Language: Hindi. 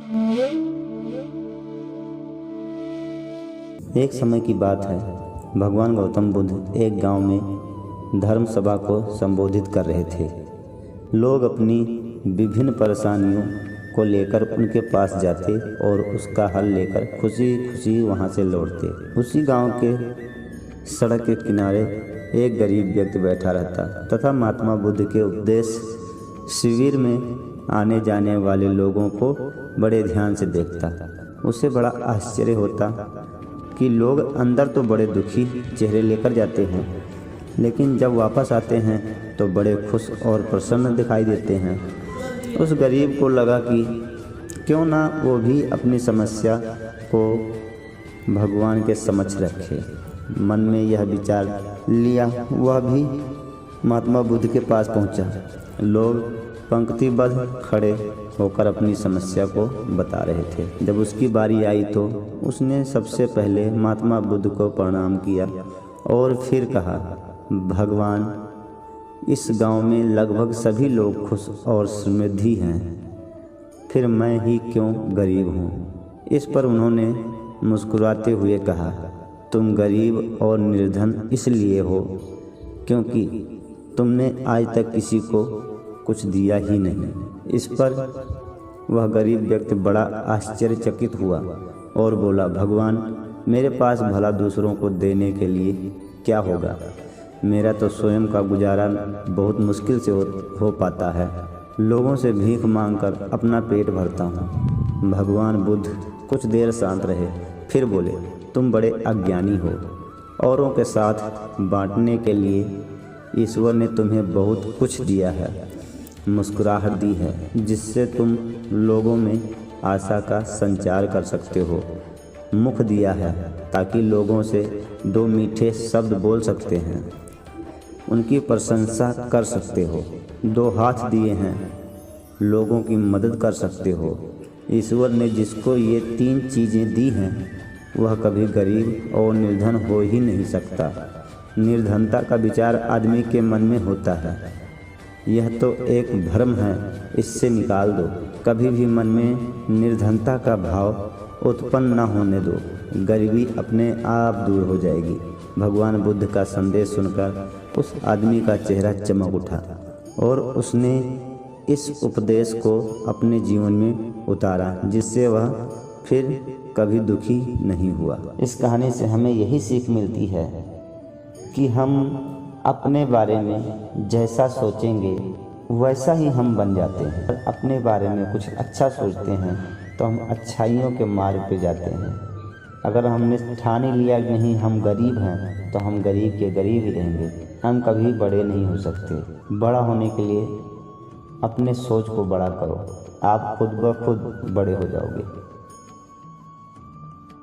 एक समय की बात है, भगवान गौतम बुद्ध एक गांव में धर्म सभा को संबोधित कर रहे थे। लोग अपनी विभिन्न परेशानियों को लेकर उनके पास जाते और उसका हल लेकर खुशी खुशी वहां से लौटते। उसी गांव के सड़क के किनारे एक गरीब व्यक्ति बैठा रहता तथा महात्मा बुद्ध के उपदेश शिविर में आने जाने वाले लोगों को बड़े ध्यान से देखता। उसे बड़ा आश्चर्य होता कि लोग अंदर तो बड़े दुखी चेहरे लेकर जाते हैं, लेकिन जब वापस आते हैं तो बड़े खुश और प्रसन्न दिखाई देते हैं। उस गरीब को लगा कि क्यों ना वो भी अपनी समस्या को भगवान के समक्ष रखे। मन में यह विचार लिया वह भी महात्मा बुद्ध के पास पहुंचा। लोग पंक्तिबद्ध खड़े होकर अपनी समस्या को बता रहे थे। जब उसकी बारी आई तो उसने सबसे पहले महात्मा बुद्ध को प्रणाम किया और फिर कहा, भगवान, इस गांव में लगभग सभी लोग खुश और समृद्धि हैं, फिर मैं ही क्यों गरीब हूँ। इस पर उन्होंने मुस्कुराते हुए कहा, तुम गरीब और निर्धन इसलिए हो क्योंकि तुमने आज तक किसी को कुछ दिया ही नहीं। इस पर वह गरीब व्यक्ति बड़ा आश्चर्यचकित हुआ और बोला, भगवान, मेरे पास भला दूसरों को देने के लिए क्या होगा। मेरा तो स्वयं का गुजारा बहुत मुश्किल से हो पाता है। लोगों से भीख मांगकर अपना पेट भरता हूँ। भगवान बुद्ध कुछ देर शांत रहे, फिर बोले, तुम बड़े अज्ञानी हो। औरों के साथ बांटने के लिए ईश्वर ने तुम्हें बहुत कुछ दिया है, मुस्कुराहट दी है, जिससे तुम लोगों में आशा का संचार कर सकते हो। मुख दिया है ताकि लोगों से दो मीठे शब्द बोल सकते हैं, उनकी प्रशंसा कर सकते हो। दो हाथ दिए हैं, लोगों की मदद कर सकते हो। ईश्वर ने जिसको ये तीन चीज़ें दी हैं वह कभी गरीब और निर्धन हो ही नहीं सकता। निर्धनता का विचार आदमी के मन में होता है, यह तो एक भ्रम है, इससे निकाल दो। कभी भी मन में निर्धनता का भाव उत्पन्न न होने दो, गरीबी अपने आप दूर हो जाएगी। भगवान बुद्ध का संदेश सुनकर उस आदमी का चेहरा चमक उठा और उसने इस उपदेश को अपने जीवन में उतारा, जिससे वह फिर कभी दुखी नहीं हुआ। इस कहानी से हमें यही सीख मिलती है कि हम अपने बारे में जैसा सोचेंगे वैसा ही हम बन जाते हैं। अपने बारे में कुछ अच्छा सोचते हैं तो हम अच्छाइयों के मार्ग पे जाते हैं। अगर हमने ठान ही लिया कि नहीं हम गरीब हैं तो हम गरीब के गरीब ही रहेंगे। हम कभी बड़े नहीं हो सकते। बड़ा होने के लिए अपने सोच को बड़ा करो, आप खुद ब खुद बड़े हो जाओगे।